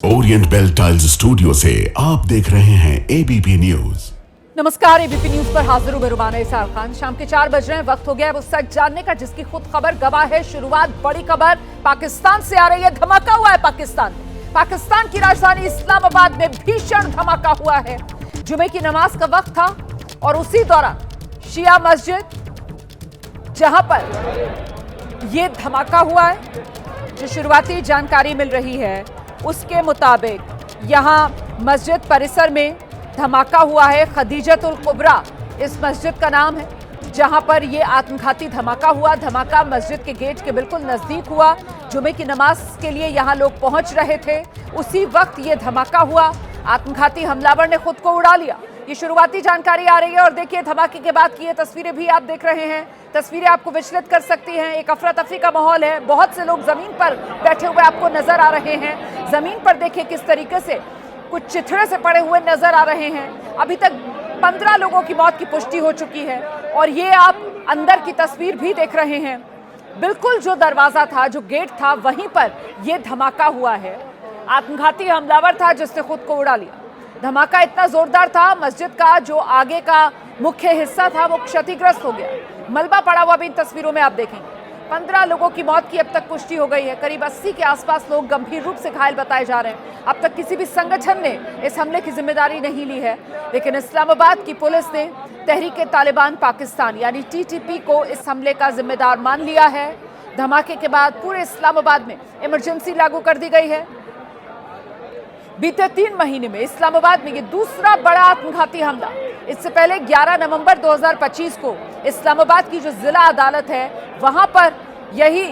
Orient bell tiles studio से आप देख रहे हैं एबीपी न्यूज। नमस्कार, एबीपी न्यूज पर हाजिर हूं मैं रुमाना इसार खान। शाम के 4 बज रहे हैं, वक्त हो गया है वो सच जानने का जिसकी खुद खबर गवाह है। शुरुआत बड़ी खबर पाकिस्तान से आ रही है। धमाका हुआ है पाकिस्तान की राजधानी इस्लामाबाद में भीषण धमाका हुआ है। जुमे की नमाज का वक्त था और उसी दौरान शिया मस्जिद जहां पर यह धमाका हुआ है, जो शुरुआती जानकारी मिल रही है उसके मुताबिक यहां मस्जिद परिसर में धमाका हुआ है। खदीजतुल कुबरा इस मस्जिद का नाम है, जहां पर यह आत्मघाती धमाका हुआ। धमाका मस्जिद के गेट के बिल्कुल नजदीक हुआ। जुमे की नमाज के लिए यहां लोग पहुंच रहे थे, उसी वक्त यह धमाका हुआ। आत्मघाती हमलावर ने खुद को उड़ा लिया। ये शुरुआती जानकारी आ रही है और देखिए धमाके के बाद की ये तस्वीरें भी आप देख रहे हैं। तस्वीरें आपको विचलित कर सकती हैं। एक अफरा तफरी का माहौल है। बहुत से लोग जमीन पर बैठे हुए आपको नजर आ रहे हैं। जमीन पर देखिए किस तरीके से कुछ चिथड़े से पड़े हुए नजर आ रहे हैं। अभी तक 15 लोगों की मौत की पुष्टि हो चुकी है और ये आप अंदर की तस्वीर भी देख रहे हैं। बिल्कुल जो दरवाजा था, जो गेट था, वहीं पर यह धमाका हुआ है। आत्मघाती हमलावर था जिसने खुद को उड़ा लिया। धमाका इतना जोरदार था, मस्जिद का जो आगे का मुख्य हिस्सा था वो क्षतिग्रस्त हो गया। मलबा पड़ा हुआ भी इन तस्वीरों में आप देखेंगे। 15 लोगों की मौत की अब तक पुष्टि हो गई है। करीब 80 के आसपास लोग गंभीर रूप से घायल बताए जा रहे हैं। अब तक किसी भी संगठन ने इस हमले की जिम्मेदारी नहीं ली है, लेकिन इस्लामाबाद की पुलिस ने तहरीक तालिबान पाकिस्तान यानी टीटीपी को इस हमले का जिम्मेदार मान लिया है। धमाके के बाद पूरे इस्लामाबाद में इमरजेंसी लागू कर दी गई है। बीते 3 महीने में इस्लामाबाद में ये दूसरा बड़ा आत्मघाती हमला। इससे पहले 11 नवंबर 2025 को इस्लामाबाद की जो जिला अदालत है वहां पर यही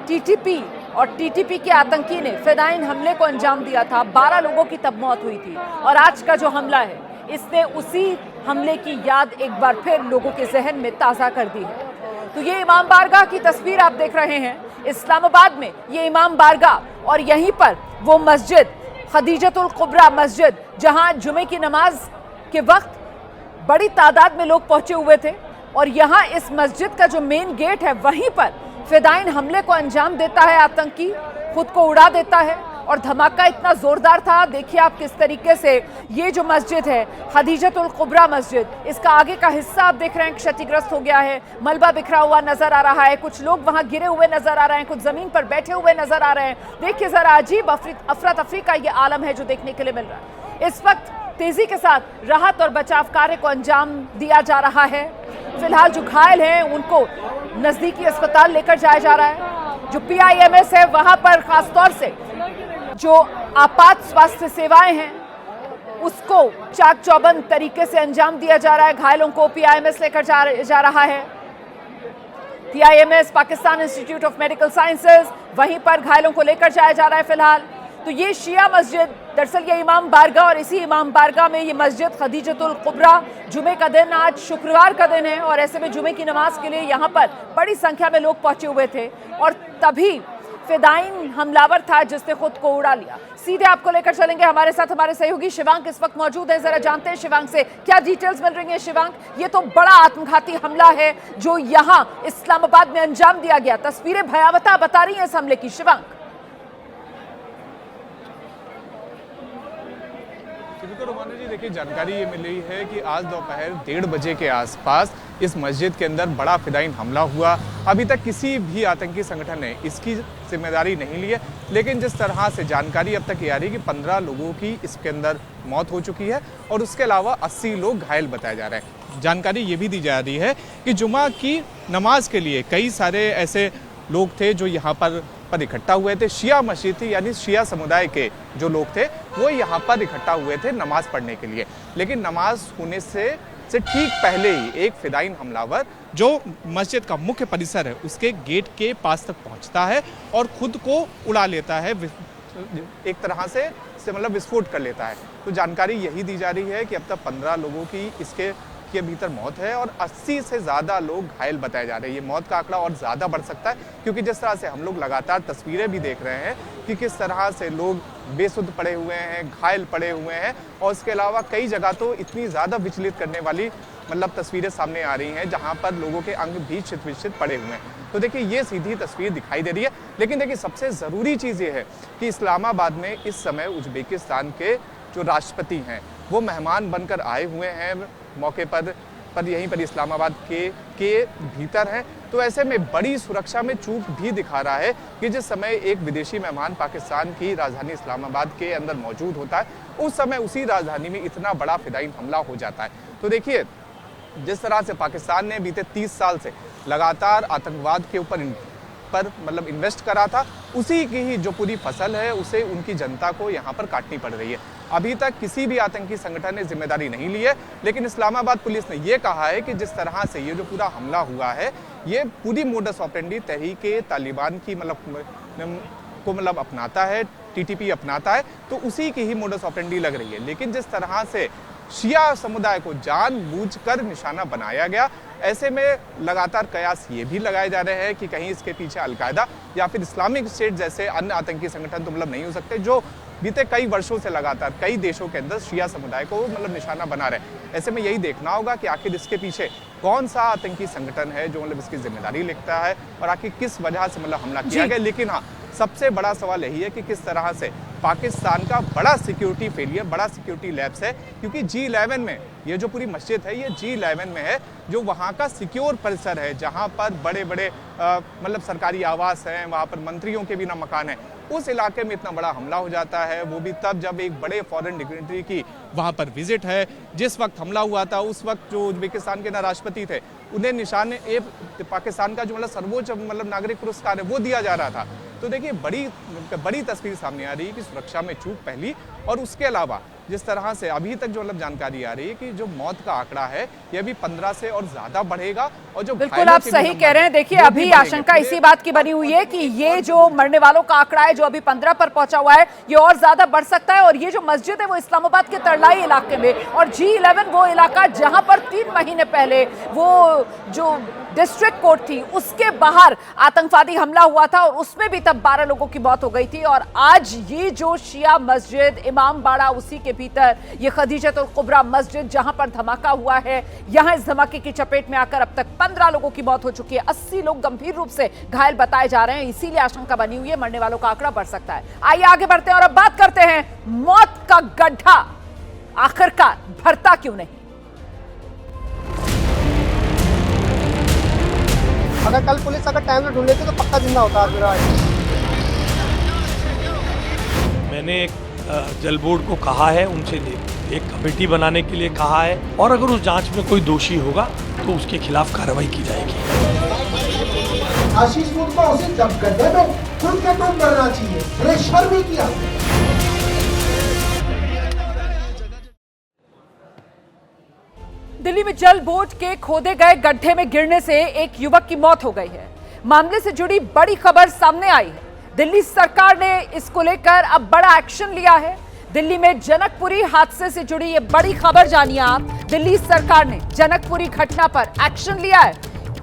टीटीपी और टीटीपी के आतंकी ने फिदाइन हमले को अंजाम दिया था। 12 लोगों की तब मौत हुई थी और आज का जो हमला है इसने उसी हमले की याद एक बार फिर लोगों के जहन में ताज़ा कर दी है। तो ये इमाम बारगाह की तस्वीर आप देख रहे हैं। इस्लामाबाद में ये इमाम बारगाह और यहीं पर वो मस्जिद खदीजतुल कुबरा मस्जिद, जहां जुमे की नमाज के वक्त बड़ी तादाद में लोग पहुंचे हुए थे और यहां इस मस्जिद का जो मेन गेट है वहीं पर फिदाइन हमले को अंजाम देता है आतंकी, खुद को उड़ा देता है। और धमाका इतना जोरदार था, देखिए आप किस तरीके से ये जो मस्जिद है खदीजतुल कुबरा मस्जिद, इसका आगे का हिस्सा आप देख रहे हैं क्षतिग्रस्त हो गया है। मलबा बिखरा हुआ नजर आ रहा है। कुछ लोग वहां गिरे हुए नजर आ रहे हैं, कुछ जमीन पर बैठे हुए नजर आ रहे हैं। देखिए जरा अजीब अफरा तफरी का ये आलम है जो देखने के लिए मिल रहा है। इस वक्त तेजी के साथ राहत और बचाव कार्य को अंजाम दिया जा रहा है। फिलहाल जो घायल हैं उनको नजदीकी अस्पताल लेकर जाया जा रहा है। जो PIMS है वहां पर खासतौर से जो आपात स्वास्थ्य सेवाएं हैं उसको चाक चौबंद तरीके से अंजाम दिया जा रहा है। घायलों को PIMS लेकर जा रहा है। PIMS Pakistan institute of medical sciences, वहीं पर घायलों को लेकर जाया जा रहा है। फिलहाल तो ये शिया मस्जिद, दरअसल ये इमाम बारगाह और इसी इमाम बारगाह में ये मस्जिद खदीजतुल कुबरा, जुमे का दिन, आज शुक्रवार का दिन है और ऐसे में जुमे की नमाज के लिए यहाँ पर बड़ी संख्या में लोग पहुंचे हुए थे और तभी फिदाइन हमलावर था जिसने खुद को उड़ा लिया। सीधे आपको लेकर चलेंगे, हमारे साथ हमारे सहयोगी शिवांक इस वक्त मौजूद है। जरा जानते हैं शिवांक से क्या डिटेल्स मिल रही हैं। शिवांक, ये तो बड़ा आत्मघाती हमला है जो यहाँ इस्लामाबाद में अंजाम दिया गया। तस्वीरें भयावह बता रही हैं इस हमले की। शिवांक, रोमाना जी, देखिए जानकारी ये मिल रही है कि आज दोपहर 1:30 बजे के आसपास इस मस्जिद के अंदर बड़ा फिदाइन हमला हुआ। अभी तक किसी भी आतंकी संगठन ने इसकी जिम्मेदारी नहीं ली है, लेकिन जिस तरह से जानकारी अब तक ये आ रही है कि 15 लोगों की इसके अंदर मौत हो चुकी है और उसके अलावा 80 लोग घायल बताए जा रहे हैं। जानकारी ये भी दी जा रही है कि जुमा की नमाज के लिए कई सारे ऐसे लोग थे जो यहाँ पर इकट्ठा हुए थे। शिया मस्जिद थी, यानी शिया समुदाय के जो लोग थे वो यहाँ पर इकट्ठा हुए थे नमाज पढ़ने के लिए। लेकिन नमाज होने से ठीक पहले ही एक फिदाइन हमलावर जो मस्जिद का मुख्य परिसर है उसके गेट के पास तक पहुँचता है और खुद को उड़ा लेता है, एक तरह से मतलब विस्फोट कर लेता है। तो जानकारी यही दी जा रही है कि अब तक 15 लोगों की इसके भीतर मौत है और 80 से ज़्यादा लोग घायल बताए जा रहे हैं। ये मौत का आंकड़ा और ज़्यादा बढ़ सकता है क्योंकि जिस तरह से हम लोग लगातार तस्वीरें भी देख रहे हैं कि किस तरह से लोग बेसुध पड़े हुए हैं, घायल पड़े हुए हैं और इसके अलावा कई जगह तो इतनी ज़्यादा विचलित करने वाली मतलब तस्वीरें सामने आ रही हैं जहां पर लोगों के अंग भी छित-विछित पड़े हुए हैं। तो देखिए ये सीधी तस्वीर दिखाई दे रही है। लेकिन देखिए सबसे ज़रूरी चीज़ ये है कि इस्लामाबाद में इस समय उज़्बेकिस्तान के जो राष्ट्रपति हैं वो मेहमान बनकर आए हुए हैं मौके पर यहीं पर इस्लामाबाद के भीतर हैं। तो ऐसे में बड़ी सुरक्षा में चूक भी दिखा रहा है कि जिस समय एक विदेशी मेहमान पाकिस्तान की राजधानी इस्लामाबाद के अंदर मौजूद होता है, उस समय उसी राजधानी में इतना बड़ा फिदायीन हमला हो जाता है। तो देखिए जिस तरह से पाकिस्तान ने बीते 30 साल से लगातार आतंकवाद के ऊपर मतलब इन्वेस्ट करा था, उसी की ही जो पूरी फसल है उसे उनकी जनता को यहाँ पर काटनी पड़ रही है। अभी तक किसी भी आतंकी संगठन ने जिम्मेदारी नहीं ली है, लेकिन इस्लामाबाद पुलिस ने यह कहा है कि जिस तरह से ये जो पूरा हमला हुआ है ये पूरी मोडस ऑपरेंडी तहरीके तालिबान की मतलब अपनाता है, टीटीपी अपनाता है, तो उसी की ही मोडस ऑपरेंडी लग रही है। लेकिन जिस तरह से शिया समुदाय को जानबूझकर निशाना बनाया गया, ऐसे में लगातार कयास ये भी लगाए जा रहे हैं कि कहीं इसके पीछे अलकायदा या फिर इस्लामिक स्टेट जैसे अन्य आतंकी संगठन तो मतलब नहीं हो सकते, जो बीते कई वर्षों से लगातार कई देशों के अंदर शिया समुदाय को मतलब निशाना बना रहे। ऐसे में यही देखना होगा कि आखिर इसके पीछे कौन सा आतंकी संगठन है जो मतलब इसकी जिम्मेदारी लेता है और आखिर किस वजह से मतलब हमला किया गया। लेकिन हाँ, सबसे बड़ा सवाल यही है कि किस तरह से पाकिस्तान का बड़ा सिक्योरिटी फेलियर, बड़ा सिक्योरिटी लैप्स है, क्योंकि G11 में ये जो पूरी मस्जिद है ये G11 में है, जो वहाँ का सिक्योर परिसर है, जहाँ पर बड़े बड़े मतलब सरकारी आवास हैं, वहाँ पर मंत्रियों के भी ना मकान है। उस इलाके में इतना बड़ा हमला हो जाता है, वो भी तब जब एक बड़े फॉरेन डिग्नेटरी की वहाँ पर विजिट है। जिस वक्त हमला हुआ था उस वक्त जो उज़्बेकिस्तान के ना राष्ट्रपति थे उन्हें निशान पाकिस्तान का जो मतलब सर्वोच्च मतलब नागरिक पुरस्कार है वो दिया जा रहा था। तो देखिए बड़ी तस्वीर सामने आ रही है कि सुरक्षा में चूक पहली, और उसके अलावा जिस तरह से अभी तक जो मतलब जानकारी आ रही है कि जो मौत का आंकड़ा है ये भी 15 से और ज्यादा बढ़ेगा, और जो बिल्कुल आप सही कह रहे हैं। देखिए अभी आशंका इसी बात की बनी हुई है कि ये जो मरने वालों का आंकड़ा है जो अभी 15 पर पहुंचा हुआ है ये और ज्यादा बढ़ सकता है। और ये जो मस्जिद है वो इस्लामाबाद के तरलाई इलाके में, और G11 वो इलाका जहां पर 3 महीने पहले वो जो डिस्ट्रिक्ट कोर्ट थी उसके बाहर आतंकवादी हमला हुआ था और उसमें भी तब 12 लोगों की मौत हो गई थी। और आज ये जो शिया मस्जिद इमाम बाड़ा उसी के भीतर ये खदीजतुल कुबरा मस्जिद जहां पर धमाका हुआ है, यहां इस धमाके की चपेट में आकर अब तक 15 लोगों की मौत हो चुकी है, 80 लोग गंभीर रूप से घायल बताए जा रहे हैं। इसीलिए आशंका बनी हुई है मरने वालों का आंकड़ा बढ़ सकता है। आइए आगे बढ़ते हैं और अब बात करते हैं मौत का गड्ढा आखिरकार भरता क्यों नहीं। अगर कल पुलिस टाइम से ढूंढ लेती तो पक्का जिंदा होता आज। मैंने एक जल बोर्ड को कहा है, उनसे एक कमेटी बनाने के लिए कहा है, और अगर उस जांच में कोई दोषी होगा तो उसके खिलाफ कार्रवाई की जाएगी। आशीष मुर्मा उसे जब गड्ढे में खुद के तुम करना चाहिए, अरे शर्म ही किया। दिल्ली में जल बोर्ड के खोदे गए गड्ढे में गिरने से एक युवक की मौत हो गई है। मामले से जुड़ी बड़ी खबर सामने आई है। दिल्ली सरकार ने इसको लेकर अब बड़ा एक्शन लिया है। दिल्ली में जनकपुरी हादसे से जुड़ी ये बड़ी खबर जानिए आप। दिल्ली सरकार ने जनकपुरी घटना पर एक्शन लिया है।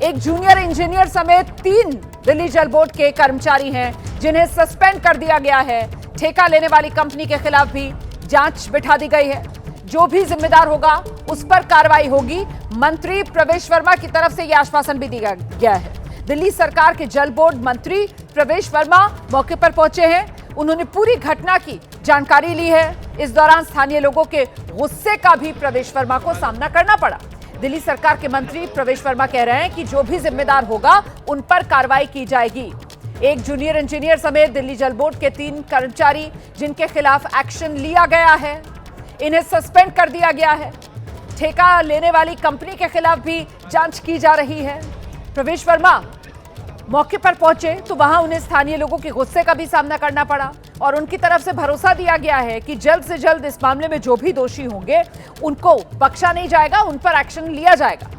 एक जूनियर इंजीनियर समेत 3 दिल्ली जल बोर्ड के कर्मचारी हैं जिन्हें सस्पेंड कर दिया गया है। ठेका लेने वाली कंपनी के खिलाफ भी जांच बिठा दी गई है। जो भी जिम्मेदार होगा उस पर कार्रवाई होगी। मंत्री प्रवेश वर्मा की तरफ से यह आश्वासन भी दिया गया है। दिल्ली सरकार के जल बोर्ड मंत्री प्रवेश वर्मा मौके पर पहुंचे हैं। उन्होंने पूरी घटना की जानकारी ली है। इस दौरान स्थानीय लोगों के गुस्से का भी प्रवेश वर्मा को सामना करना पड़ा। दिल्ली सरकार के मंत्री प्रवेश वर्मा कह रहे हैं कि जो भी जिम्मेदार होगा उन पर कार्रवाई की जाएगी। एक जूनियर इंजीनियर समेत दिल्ली जल बोर्ड के 3 कर्मचारी जिनके खिलाफ एक्शन लिया गया है, इन्हें सस्पेंड कर दिया गया है। ठेका लेने वाली कंपनी के खिलाफ भी जांच की जा रही है। प्रवेश वर्मा मौके पर पहुंचे तो वहां उन्हें स्थानीय लोगों के गुस्से का भी सामना करना पड़ा और उनकी तरफ से भरोसा दिया गया है कि जल्द से जल्द इस मामले में जो भी दोषी होंगे उनको बख्शा नहीं जाएगा, उन पर एक्शन लिया जाएगा।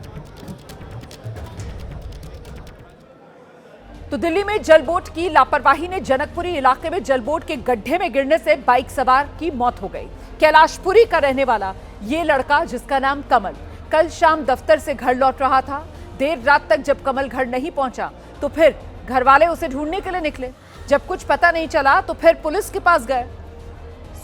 तो दिल्ली में जल बोर्ड की लापरवाही ने जनकपुरी इलाके में जल बोर्ड के गड्ढे में गिरने से बाइक सवार की मौत हो गई। कैलाशपुरी का रहने वाला ये लड़का जिसका नाम कमल कल शाम दफ्तर से घर लौट रहा था। देर रात तक जब कमल घर नहीं पहुंचा तो फिर घर वाले उसे ढूंढने के लिए निकले। जब कुछ पता नहीं चला तो फिर पुलिस के पास गए।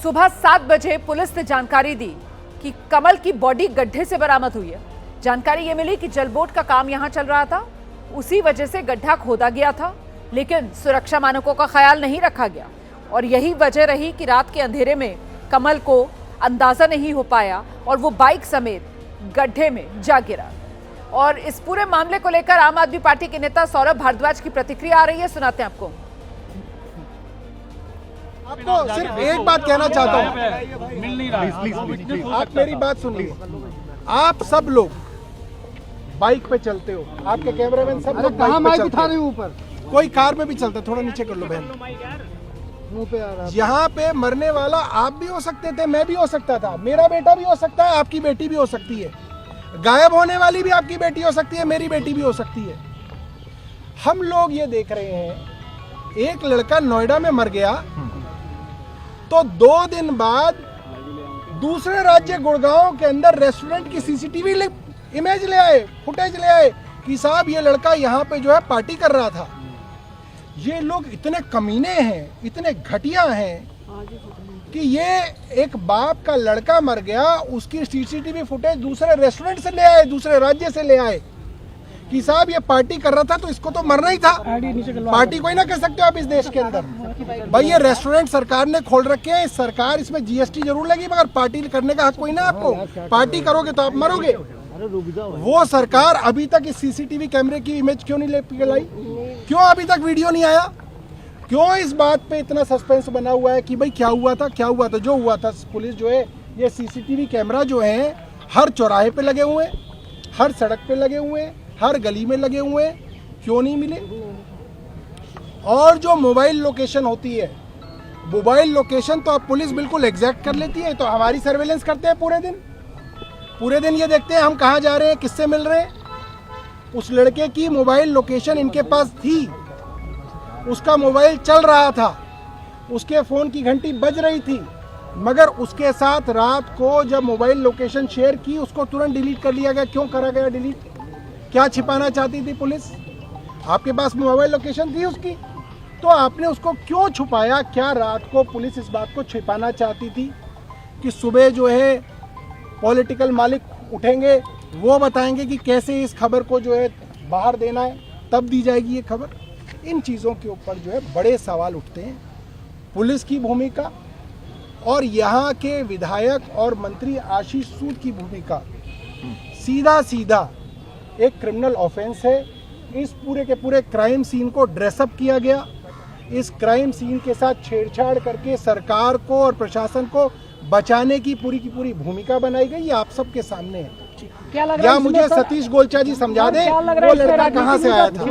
सुबह 7 बजे पुलिस ने जानकारी दी कि कमल की बॉडी गड्ढे से बरामद हुई है। जानकारी ये मिली कि जल बोर्ड का काम यहां चल रहा था। उसी वजह से गड्ढा खोदा गया था, लेकिन सुरक्षा मानकों का ख्याल नहीं रखा गया और यही वजह रही कि रात के अंधेरे में कमल को अंदाजा नहीं हो पाया और वो बाइक समेत गड्ढे में जा गिरा। और इस पूरे मामले को लेकर आम आदमी पार्टी के नेता सौरभ भारद्वाज की प्रतिक्रिया आ रही है, सुनाते हैं आपको। आपको सिर्फ एक बात कहना चाहता हूँ, आप मेरी बात सुनिए। आप सब लोग बाइक पे चलते हो, आपके कैमरामैन सब लोग बाइक पे चलते हैं, ऊपर कोई कार में भी चलता है, थोड़ा नीचे कर लो बहन। यहाँ पे मरने वाला आप भी हो सकते थे, मैं भी हो सकता था, मेरा बेटा भी हो सकता है, आपकी बेटी भी हो सकती है, गायब होने वाली भी आपकी बेटी हो सकती है, मेरी बेटी भी हो सकती है। हम लोग ये देख रहे हैं, एक लड़का नोएडा में मर गया तो 2 दिन बाद दूसरे राज्य गुड़गांव के अंदर रेस्टोरेंट की सीसीटीवी इमेज ले आए, फुटेज ले आए कि साहब ये लड़का यहाँ पे जो है पार्टी कर रहा था। ये लोग इतने कमीने हैं, इतने घटिया हैं कि ये एक बाप का लड़का मर गया, उसकी सीसीटीवी फुटेज दूसरे रेस्टोरेंट से ले आए, दूसरे राज्य से ले आए कि साहब ये पार्टी कर रहा था तो इसको तो मरना ही था। पार्टी कोई ना कर सकते हो आप इस देश के अंदर। भाई ये रेस्टोरेंट सरकार ने खोल रखे हैं, सरकार इसमें जीएसटी जरूर लगी, मगर पार्टी करने का हक कोई ना आपको। पार्टी करोगे तो आप मरोगे। वो सरकार अभी तक इस सीसीटीवी कैमरे की इमेज क्यों नहीं लेके लाई? क्यों अभी तक वीडियो नहीं आया? क्यों इस बात पे इतना सस्पेंस बना हुआ है कि भाई क्या हुआ था, क्या हुआ था? जो हुआ था, पुलिस जो है ये सीसीटीवी कैमरा जो है हर चौराहे पे लगे हुए हैं, हर सड़क पे लगे हुए हैं, हर गली में लगे हुए हैं, क्यों नहीं मिले? और जो मोबाइल लोकेशन होती है, मोबाइल लोकेशन तो अब पुलिस बिल्कुल एग्जैक्ट कर लेती है, तो हमारी सर्वेलेंस करते हैं पूरे दिन ये देखते हैं हम कहाँ जा रहे हैं, किससे मिल रहे हैं। उस लड़के की मोबाइल लोकेशन इनके पास थी, उसका मोबाइल चल रहा था, उसके फ़ोन की घंटी बज रही थी, मगर उसके साथ रात को जब मोबाइल लोकेशन शेयर की उसको तुरंत डिलीट कर लिया गया। क्यों करा गया डिलीट? क्या छिपाना चाहती थी पुलिस? आपके पास मोबाइल लोकेशन थी उसकी, तो आपने उसको क्यों छुपाया? क्या रात को पुलिस इस बात को छिपाना चाहती थी कि सुबह जो है पॉलिटिकल मालिक उठेंगे, वो बताएंगे कि कैसे इस खबर को जो है बाहर देना है, तब दी जाएगी ये खबर? इन चीज़ों के ऊपर जो है बड़े सवाल उठते हैं। पुलिस की भूमिका और यहाँ के विधायक और मंत्री आशीष सूद की भूमिका सीधा एक क्रिमिनल ऑफेंस है। इस पूरे के पूरे क्राइम सीन को ड्रेसअप किया गया। इस क्राइम सीन के साथ छेड़छाड़ करके सरकार को और प्रशासन को बचाने की पूरी भूमिका बनाई गई। ये आप सबके सामने है। क्या लग रहा है? या मुझे सतीश गोलचा जी समझा दे वो लड़का कहाँ से आया था?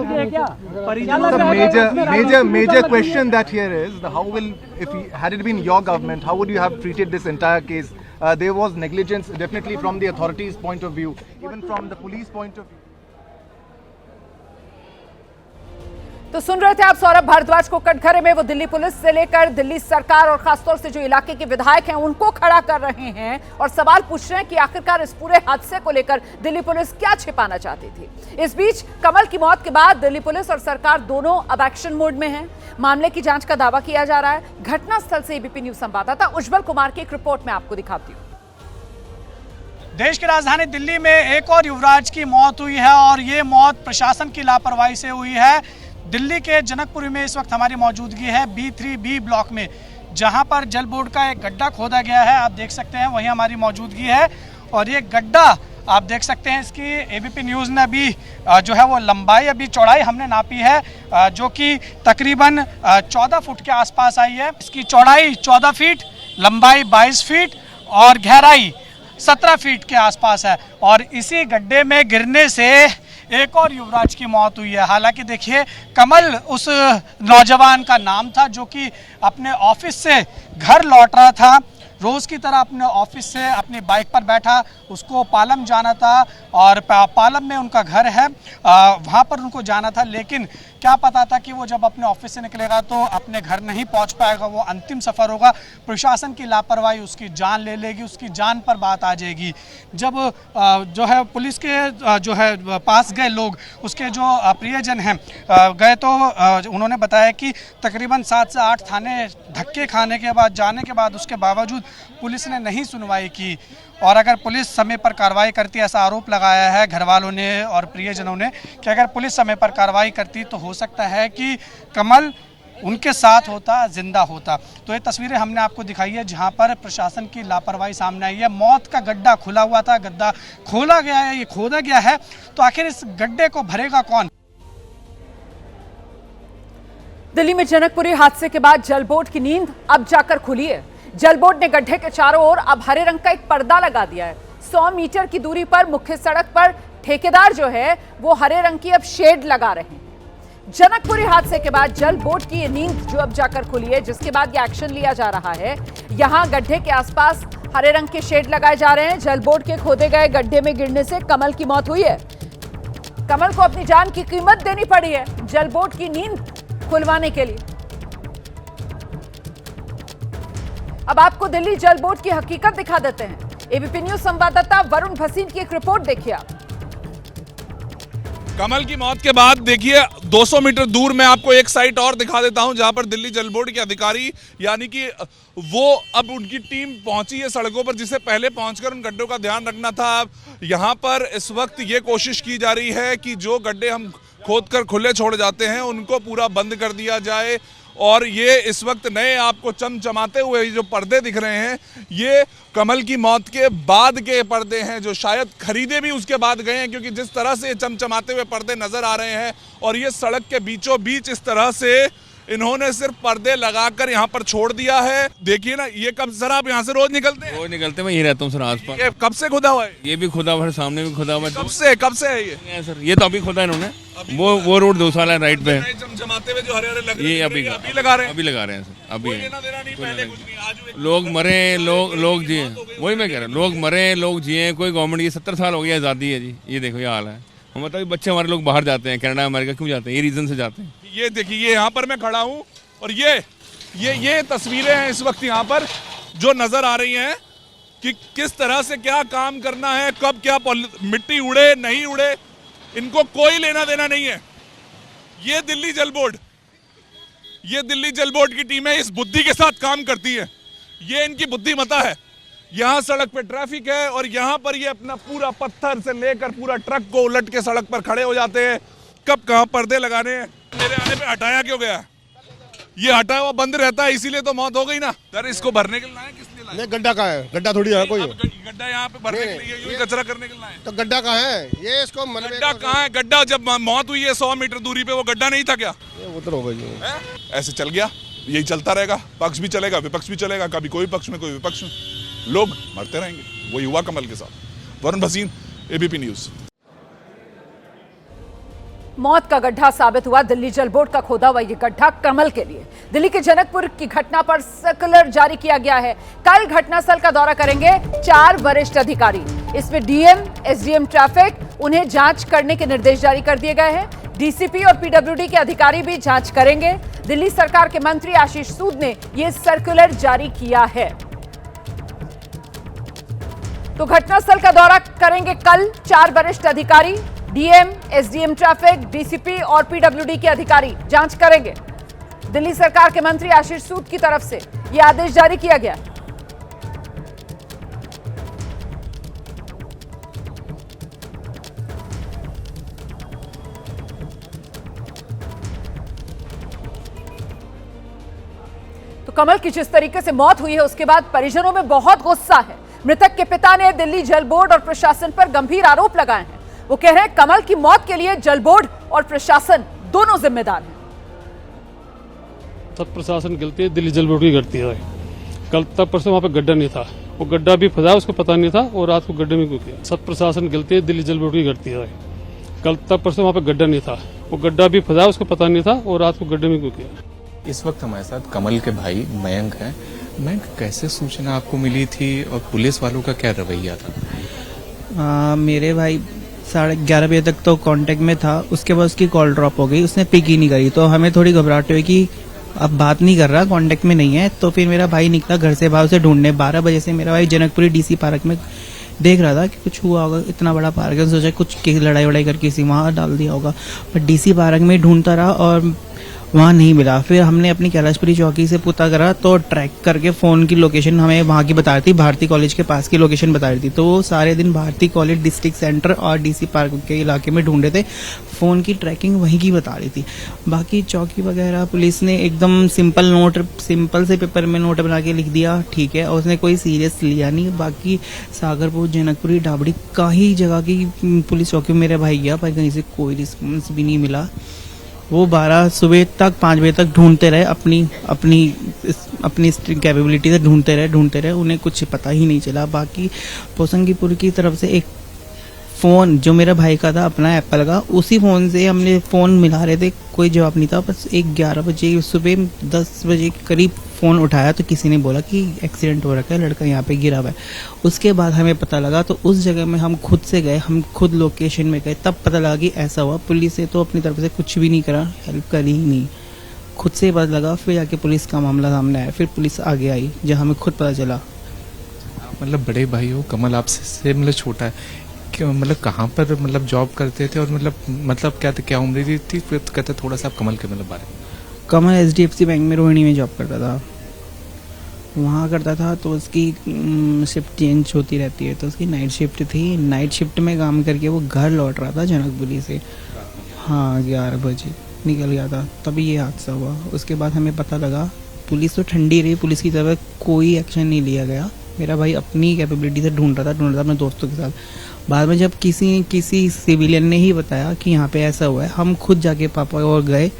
The major question that here is how will, if had it been your government, how would you have treated this entire case? There was negligence definitely from the authorities' point of view, even from the police point of view. तो सुन रहे थे आप सौरभ भारद्वाज को। कटघरे में वो Delhi police से लेकर दिल्ली सरकार और खासतौर से जो इलाके के विधायक हैं उनको खड़ा कर रहे हैं और सवाल पूछ रहे हैं कि आखिरकार इस पूरे हादसे को लेकर दिल्ली पुलिस क्या छिपाना चाहती थी। इस बीच कमल की मौत के बाद दिल्ली पुलिस और सरकार दोनों अब एक्शन मोड में हैं। मामले की जांच का दावा किया जा रहा है। घटनास्थल से एबीपी न्यूज संवाददाता उज्जवल कुमार की एक रिपोर्ट में आपको दिखाती हूँ। देश की राजधानी दिल्ली में एक और युवराज की मौत हुई है और ये मौत प्रशासन की लापरवाही से हुई है। दिल्ली के जनकपुरी में इस वक्त हमारी मौजूदगी है B3B ब्लॉक में, जहां पर जल बोर्ड का एक गड्ढा खोदा गया है। आप देख सकते हैं वहीं हमारी मौजूदगी है और ये गड्ढा आप देख सकते हैं। इसकी एबीपी न्यूज़ ने अभी जो है वो लंबाई, अभी चौड़ाई हमने नापी है जो कि तकरीबन 14 फुट के आसपास आई है। इसकी चौड़ाई 14 फीट, लंबाई 22 फीट और गहराई 17 फीट के आसपास है। और इसी गड्ढे में गिरने से एक और युवराज की मौत हुई है। हालांकि देखिए, कमल उस नौजवान का नाम था जो कि अपने ऑफिस से घर लौट रहा था। रोज़ की तरह अपने ऑफिस से अपनी बाइक पर बैठा, उसको पालम जाना था और पालम में उनका घर है, वहाँ पर उनको जाना था। लेकिन क्या पता था कि वो जब अपने ऑफिस से निकलेगा तो अपने घर नहीं पहुंच पाएगा, वो अंतिम सफ़र होगा। प्रशासन की लापरवाही उसकी जान ले लेगी, उसकी जान पर बात आ जाएगी। जब जो है पुलिस के जो है पास गए लोग, उसके जो प्रियजन हैं गए, तो उन्होंने बताया कि तकरीबन 7 से 8 थाने धक्के खाने के बाद, जाने के बाद, उसके बावजूद पुलिस ने नहीं सुनवाई की। और अगर पुलिस समय पर कार्रवाई करती, ऐसा आरोप लगाया है घर वालों ने और प्रियजनों ने कि अगर पुलिस समय पर कार्रवाई करती तो हो सकता है कि कमल उनके साथ होता, जिंदा होता। तो ये तस्वीरें हमने आपको दिखाई है जहां पर प्रशासन की लापरवाही सामने आई है। मौत का गड्ढा खुला हुआ था, गड्ढा खोला गया है, ये खोदा गया है, तो आखिर इस गड्ढे को भरेगा कौन? दिल्ली में जनकपुरी हादसे के बाद जलबोर्ड की नींद अब जाकर खुली है। जलबोर्ड ने गड्ढे के चारों ओर अब हरे रंग का एक पर्दा लगा दिया है। 100 मीटर की दूरी पर मुख्य सड़क पर ठेकेदार जो है वो हरे रंग की अब शेड लगा रहे हैं। जनकपुरी हादसे के बाद जल बोर्ड की ये नींद जो अब जाकर खुली है, जिसके बाद ये एक्शन लिया जा रहा है। यहां गड्ढे के आसपास हरे रंग के शेड लगाए जा रहे हैं। जल बोर्ड के खोदे गए गड्ढे में गिरने से कमल की मौत हुई है। कमल को अपनी जान की कीमत देनी पड़ी है जल बोर्ड की नींद खुलवाने के लिए। अब आपको दिल्ली जल बोर्ड की हकीकत दिखा देते हैं। एबीपी न्यूज संवाददाता वरुण भसीन की एक रिपोर्ट देखिए आप। कमल की मौत के बाद देखिए 200 मीटर दूर मैं आपको एक साइट और दिखा देता हूं जहां पर दिल्ली जल बोर्ड के अधिकारी यानी कि वो अब उनकी टीम पहुंची है सड़कों पर, जिसे पहले पहुंचकर उन गड्ढों का ध्यान रखना था। यहां पर इस वक्त ये कोशिश की जा रही है कि जो गड्ढे हम खोदकर खुले छोड़ जाते हैं उनको पूरा बंद कर दिया जाए। और ये इस वक्त नए आपको चमचमाते हुए जो पर्दे दिख रहे हैं, ये कमल की मौत के बाद के पर्दे हैं, जो शायद खरीदे भी उसके बाद गए हैं, क्योंकि जिस तरह से चमचमाते हुए पर्दे नजर आ रहे हैं और ये सड़क के बीचों बीच इस तरह से इन्होंने सिर्फ पर्दे लगाकर यहाँ पर छोड़ दिया है। देखिए ना, ये कब सर आप यहाँ से रोज निकलते हैं? रोज निकलते, मैं यही रहता हूँ सर आसपास। ये कब से खुदा हुआ है? ये भी खुदा हुआ है, सामने भी खुदा हुआ है। कब से है ये सर? ये तो अभी खुदा है इन्होंने। वो रोड 2 साल है राइट पे। चमचमाते हुए जो हरे हरे लग ये अभी लगा रहे हैं, अभी लगा रहे हैं सर। अभी पहले कुछ नहीं, आज लोग मरे, लोग जिए, वही मैं कह रहा हूँ, लोग मरे, लोग जिए। कोई गवर्नमेंट की 70 साल हो गई आज़ादी है जी। ये देखो ये हाल है। मतलब बच्चे हमारे लोग बाहर जाते हैं, कनाडा अमेरिका क्यों जाते हैं? ये रीजन से जाते हैं। ये देखिए, ये यहाँ पर मैं खड़ा हूँ और ये तस्वीरें हैं इस वक्त यहाँ पर जो नजर आ रही हैं कि किस तरह से क्या काम करना है, कब क्या मिट्टी उड़े नहीं उड़े, इनको कोई लेना देना नहीं है। ये दिल्ली जल बोर्ड की टीमें इस बुद्धि के साथ काम करती है। ये इनकी बुद्धिमता है। यहाँ सड़क पे ट्रैफिक है और यहाँ पर ये अपना पूरा पत्थर से लेकर पूरा ट्रक को उलट के सड़क पर खड़े हो जाते हैं। कब कहाँ पर्दे लगाने हैं। मेरे आने पे हटाया क्यों गया? ये हटा हुआ बंद रहता है, इसीलिए तो मौत हो गई ना। सर इसको भरने के लिए लाए, किस लिए लाए? नहीं, गड्ढा कहाँ है? गड्ढा थोड़ी है कोई। गड्ढा यहाँ पे भरने के लिए, यूं कचरा करने के लिए लाए। तो गड्ढा कहाँ है? ये इसको गड्ढा कहाँ है? गड्ढा जब मौत हुई है 100 मीटर दूरी पे, वो गड्ढा नहीं था क्या? वो तो हो गई। ऐसे चल गया, यही चलता रहेगा। पक्ष भी चलेगा, विपक्ष भी चलेगा, कभी कोई पक्ष में कोई विपक्ष में, लोग मरते रहेंगे। वही हुआ कमल के साथ। Varun Bhasin, ABP news. मौत का गड्ढा साबित हुआ दिल्ली जल बोर्ड का खोदा हुआ ये गड्ढा कमल के लिए। दिल्ली के जनकपुर की घटना पर सर्कुलर जारी किया गया है। कल घटनास्थल का दौरा करेंगे 4 वरिष्ठ अधिकारी। इसमें डीएम, एसडीएम ट्रैफिक, उन्हें जांच करने के निर्देश जारी कर दिए गए हैं। डीसीपी और पीडब्ल्यूडी के अधिकारी भी जांच करेंगे। दिल्ली सरकार के मंत्री आशीष सूद ने यह सर्कुलर जारी किया है। तो घटनास्थल का दौरा करेंगे कल 4 वरिष्ठ अधिकारी, डीएम, एसडीएम ट्रैफिक, डीसीपी और पीडब्ल्यूडी के अधिकारी जांच करेंगे। दिल्ली सरकार के मंत्री आशीष सूद की तरफ से यह आदेश जारी किया गया। तो कमल की जिस तरीके से मौत हुई है उसके बाद परिजनों में बहुत गुस्सा है। मृतक के पिता ने दिल्ली जल बोर्ड और प्रशासन पर गंभीर आरोप लगाए हैं। वो कह रहे हैं कमल की मौत के लिए जल बोर्ड और प्रशासन दोनों जिम्मेदार हैं। सब प्रशासन गलती है, दिल्ली जल बोर्ड की गलती है। कल तक परसों वहाँ पे गड्ढा नहीं था, वो गड्ढा भी फंसा उसको पता नहीं था और रात को गड्ढे में क्यों किया। सब प्रशासन गलती है, दिल्ली जल बोर्ड की गलती है। कल तक परसों वहाँ पे गड्ढा नहीं था, वो गड्ढा भी फंसा उसको पता नहीं था और रात को गड्ढे में क्यों किया। इस वक्त हमारे साथ कमल के भाई मयंक हैं। मयंक, कैसे सूचना आपको मिली थी और पुलिस वालों का क्या रवैया था? मेरे भाई 11:30 बजे तक तो कांटेक्ट में था, उसके बाद उसकी कॉल ड्रॉप हो गई, उसने पिक ही नहीं करी। तो हमें थोड़ी घबराहट हुई कि अब बात नहीं कर रहा, कांटेक्ट में नहीं है। तो फिर मेरा भाई निकला घर से बाहर से ढूंढने। 12 बजे से मेरा भाई जनकपुरी डीसी पार्क में देख रहा था कि कुछ हुआ होगा, इतना बड़ा पार्क है, सोचा कुछ लड़ाई वड़ाई करके किसी वहां डाल दिया होगा। पर डीसी पार्क में ढूंढता रहा और वहाँ नहीं मिला। फिर हमने अपनी कैलाशपुरी चौकी से पता करा तो ट्रैक करके फ़ोन की लोकेशन हमें वहाँ की बता रही थी, भारती कॉलेज के पास की लोकेशन बता रही थी। तो वो सारे दिन भारती कॉलेज, डिस्ट्रिक्ट सेंटर और डीसी पार्क के इलाके में ढूंढे थे, फ़ोन की ट्रैकिंग वहीं की बता रही थी। बाकी चौकी वगैरह पुलिस ने एकदम सिंपल से पेपर में नोट बना के लिख दिया, ठीक है, और उसने कोई सीरियस लिया नहीं। बाकी सागरपुर, जनकपुरी, डाबड़ी का ही जगह की पुलिस चौकी में मेरा भाई गया, पर कहीं से कोई रिस्पॉन्स भी नहीं मिला। वो 12 सुबह तक 5 बजे तक ढूंढते रहे, अपनी कैपेबिलिटी से ढूंढते रहे, उन्हें कुछ पता ही नहीं चला। बाकी पोसंगीपुर की तरफ से एक फ़ोन जो मेरा भाई का था अपना एप्पल का, उसी फ़ोन से हमने फ़ोन मिला रहे थे, कोई जवाब नहीं था। बस 11 बजे सुबह 10 बजे के करीब फ़ोन उठाया तो किसी ने बोला कि एक्सीडेंट हो रखा है, लड़का यहाँ पे गिरा हुआ है। उसके बाद हमें पता लगा, तो उस जगह में हम खुद से गए, हम खुद लोकेशन में गए, तब पता लगा कि ऐसा हुआ। पुलिस से तो अपनी तरफ से कुछ भी नहीं करा, हेल्प करी ही नहीं, खुद से पता लगा। फिर जाके पुलिस का मामला सामने आया, फिर पुलिस आगे आई, जहाँ हमें खुद पता चला। मतलब बड़े भाई हो, कमल आपसे मतलब छोटा है, क्यों मतलब कहाँ पर मतलब जॉब करते थे और मतलब क्या उम्र थी? फिर तो कहते थोड़ा सा आप कमल के मतलब बारे में। कमल HDFC बैंक में रोहिणी में जॉब करता था, वहाँ करता था। तो उसकी शिफ्ट चेंज होती रहती है, तो उसकी नाइट शिफ्ट थी। नाइट शिफ्ट में काम करके वो घर लौट रहा था जनकपुरी से, हाँ 11 बजे निकल गया था, तभी ये हादसा हुआ। उसके बाद हमें पता लगा, पुलिस तो ठंडी रही, पुलिस की तरफ कोई एक्शन नहीं लिया गया। मेरा भाई अपनी कैपेबिलिटी से ढूंढ रहा था अपने दोस्तों के साथ। बाद में जब किसी सिविलियन ने ही बताया कि यहाँ पे ऐसा हुआ है, हम खुद जाके पापा और गए,